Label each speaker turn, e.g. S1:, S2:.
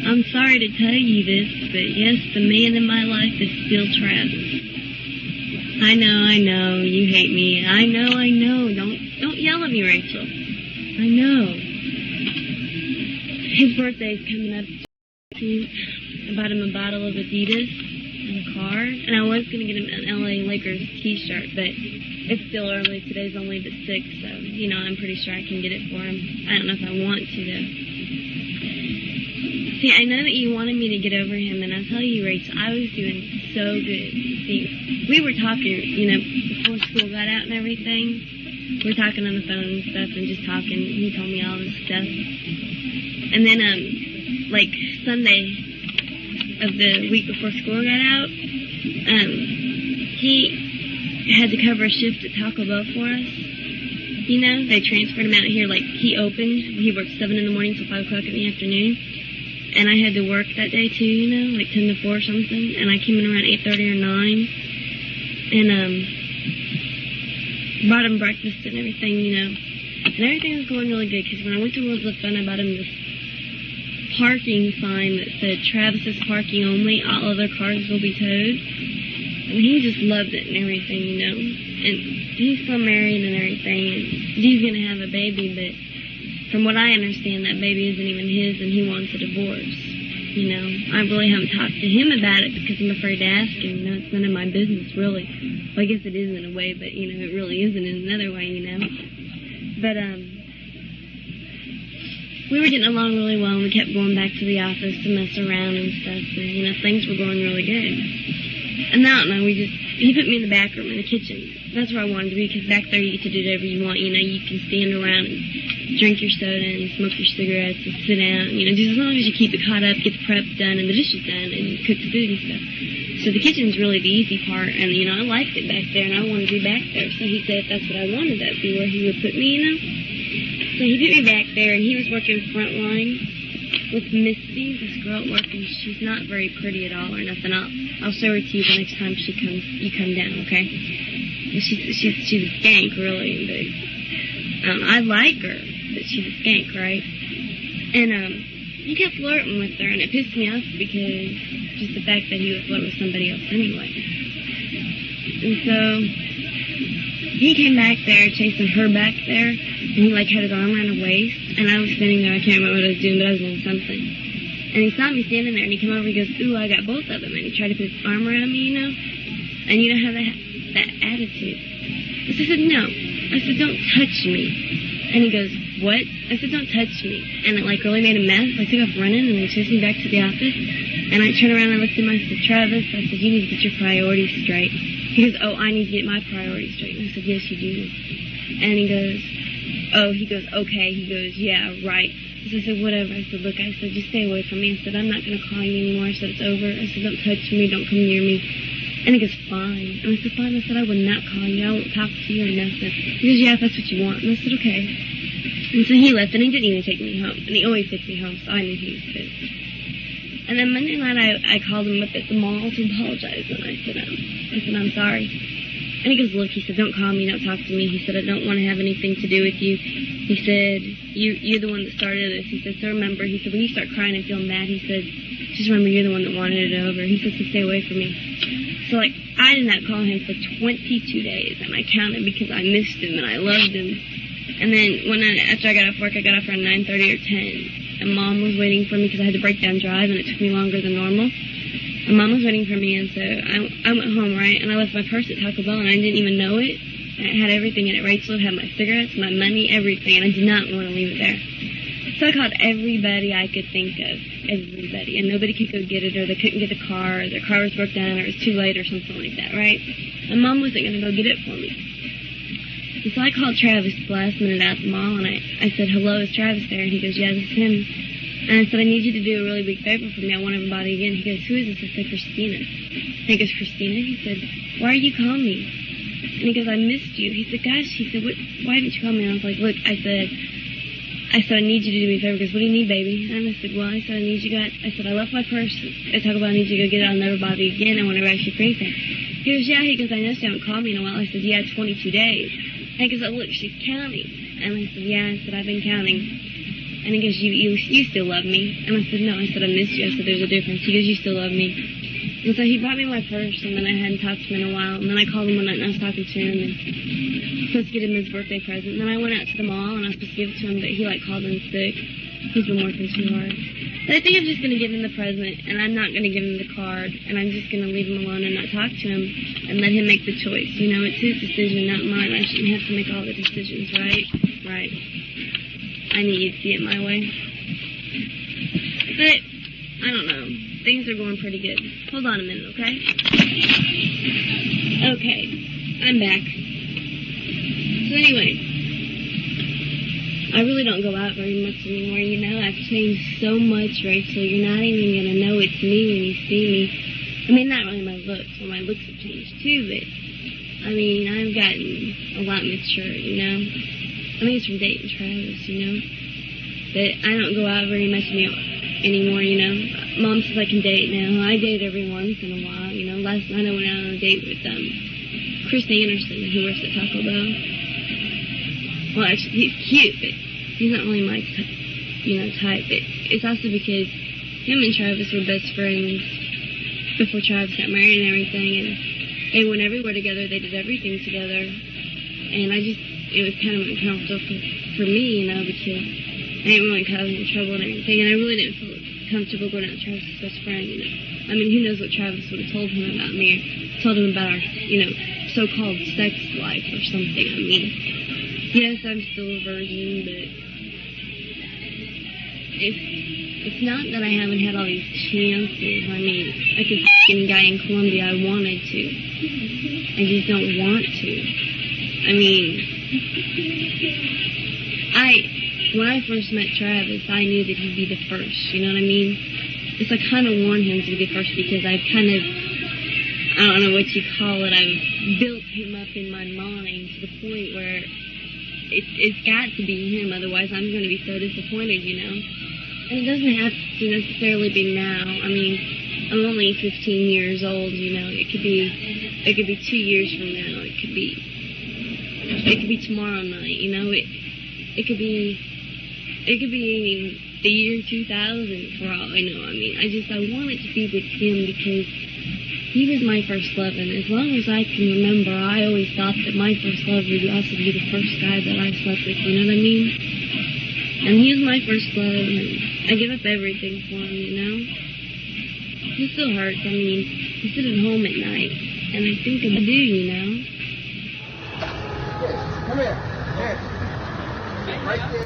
S1: I'm sorry to tell you this, but yes, the man in my life is still Travis. I know, you hate me. I know. Don't yell at me, Rachel. I know. His birthday's coming up. I bought him a bottle of Adidas and a card, and I was going to get him an LA Lakers t-shirt, but it's still early. Today's only the 6th, so, I'm pretty sure I can get it for him. I don't know if I want to, though. See, I know that you wanted me to get over him, and I'll tell you, Rachel, I was doing so good. See, we were talking, before school got out and everything. We were talking on the phone and stuff and just talking. He told me all this stuff. And then, Sunday of the week before school got out, he had to cover a shift at Taco Bell for us. They transferred him out here, he opened. He worked 7 in the morning till 5 o'clock in the afternoon. And I had to work that day too, 10 to 4 or something. And I came in around 8:30 or 9. And, bought him breakfast and everything, And everything was going really good, because when I went to World's of Fun, I bought him this parking sign that said, Travis's parking only, all other cars will be towed. And he just loved it and everything, And he's still married and everything, and he's going to have a baby, but from what I understand, that baby isn't even his, and he wants a divorce. I really haven't talked to him about it because I'm afraid to ask him. It's none of my business, really. Well, I guess it is in a way, but, it really isn't in another way, But, we were getting along really well, and we kept going back to the office to mess around and stuff, and, things were going really good. And I don't know, he put me in the back room in the kitchen. That's where I wanted to be, because back there you get to do whatever you want, you can stand around and drink your soda and smoke your cigarettes and sit down, just as long as you keep it caught up, get the prep done and the dishes done and cook the food and stuff. So the kitchen's really the easy part, and, I liked it back there, and I wanted to be back there. So he said if that's what I wanted, that'd be where he would put me, So he put me back there, and he was working front line with Misty, this girl at work, and she's not very pretty at all or nothing. I'll show her to you the next time you come down, okay? She's a skank, really, but I like her, but she's a skank, right? And he kept flirting with her, and it pissed me off because just the fact that he would flirt with somebody else anyway. And so he came back there, chasing her back there, and he had his arm around her waist, and I was standing there. I can't remember what I was doing, but I was doing something. And he saw me standing there, and he came over, and he goes, ooh, I got both of them, and he tried to put his arm around me, and how that attitude. So I said, no. I said, don't touch me. And he goes, what? I said, don't touch me. And it really made a mess. I took off running, and they chased me back to the office. And I turned around and I looked at him. I said, Travis, I said, you need to get your priorities straight. He goes, oh, I need to get my priorities straight. And I said, yes, you do. And he goes, okay. He goes, yeah, right. So I said, whatever. I said, look, just stay away from me. I said, I'm not going to call you anymore. I said, it's over. I said, don't touch me. Don't come near me. And he goes, fine. And I said, fine. I said, I would not call you. I won't talk to you or nothing. He goes, yeah, if that's what you want. And I said, okay. And so he left, and he didn't even take me home. And he always takes me home, so I knew he was pissed. And then Monday night, I called him up at the mall to apologize. And I said, I'm sorry. And he goes, look, he said, don't call me, don't talk to me. He said, I don't want to have anything to do with you. He said, you're the one that started this. He said, so remember, he said, when you start crying and feeling mad, he said, just remember you're the one that wanted it over. He said, so stay away from me. So, I did not call him for 22 days, and I counted because I missed him and I loved him. And then one night after I got off work, I got off around 9:30 or 10, and Mom was waiting for me because I had to break down drive, and it took me longer than normal. And Mom was waiting for me, and so I went home, right, and I left my purse at Taco Bell, and I didn't even know it. It had everything in it. Rachel had my cigarettes, my money, everything, and I did not want to leave it there. So I called everybody I could think of, everybody, and nobody could go get it, or they couldn't get the car, or their car was broke down, or it was too late, or something like that, right? And Mom wasn't going to go get it for me. And so I called Travis the last minute at the mall, and I said, hello, is Travis there? And he goes, yeah, this is him. And I said, I need you to do a really big favor for me. I want everybody again. He goes, who is this? I said, Kristina. And he goes, Kristina? He said, why are you calling me? And he goes, I missed you. He said, gosh, he said, why didn't you call me? And I was like, look, I said, I need you to do me a favor. He goes, what do you need, baby? And I said, well, I need you guys. I said, I left my purse. I talk about I need you to go get it. I'll never bother you again. I want to actually bring anything. He goes, yeah. He goes, I noticed you haven't called me in a while. I said, yeah, 22 days. And he goes, oh, look, she's counting. And I said, yeah. I said, I've been counting. And he goes, you still love me? And I said, no. I said, I missed you. I said, there's a difference. He goes, you still love me? And so he brought me my purse, and then I hadn't talked to him in a while. And then I called him one night, and I was talking to him, and supposed to get him his birthday present. And then I went out to the mall, and I was supposed to give it to him, but he, called in sick. He's been working too hard. But I think I'm just going to give him the present, and I'm not going to give him the card, and I'm just going to leave him alone and not talk to him and let him make the choice. You know, it's his decision, not mine. I shouldn't have to make all the decisions, right? Right. I need you to see it my way. But, I don't know. Things are going pretty good. Hold on a minute, okay? Okay. I'm back. So anyway, I really don't go out very much anymore, you know. I've changed so much, Rachel. You're not even going to know it's me when you see me. I mean, not really my looks. Well, my looks have changed too, but, I mean, I've gotten a lot mature, you know. I think it's from dating Travis, you know. But I don't go out very much anymore, you know. Mom says I can date now. I date every once in a while, you know. Last night I went out on a date with Kristina, who works at Taco Bell. Well, actually, he's cute, but he's not really my type. But it's also because him and Travis were best friends before Travis got married and everything, and they went everywhere together. They did everything together, and it was kind of uncomfortable for me, you know, because I didn't really cause him trouble and everything, and I really didn't feel comfortable going out with Travis' best friend, you know. I mean, who knows what Travis would have told him about me, or told him about our, you know, so-called sex life or something. I mean, yes, I'm still a virgin, but it's not that I haven't had all these chances. I mean, I could f*** a guy in Colombia I wanted to. I just don't want to. I mean, when I first met Travis, I knew that he'd be the first, you know what I mean? It's I kind of want him to be the first because I've kind of, I don't know what you call it, I've built him up in my mind to the point where it's got to be him, otherwise I'm going to be so disappointed, you know? And it doesn't have to necessarily be now. I mean, I'm only 15 years old, you know? It could be 2 years from now. It could be tomorrow night, you know? It could be the year 2000 for all I know. I mean, I want it to be with him because he was my first love, and as long as I can remember, I always thought that my first love would also be the first guy that I slept with, you know what I mean? And he was my first love, and I give up everything for him, you know? It still hurts. I mean, I sit at home at night, and I think I do, you know?
S2: Come here. Here. Right there.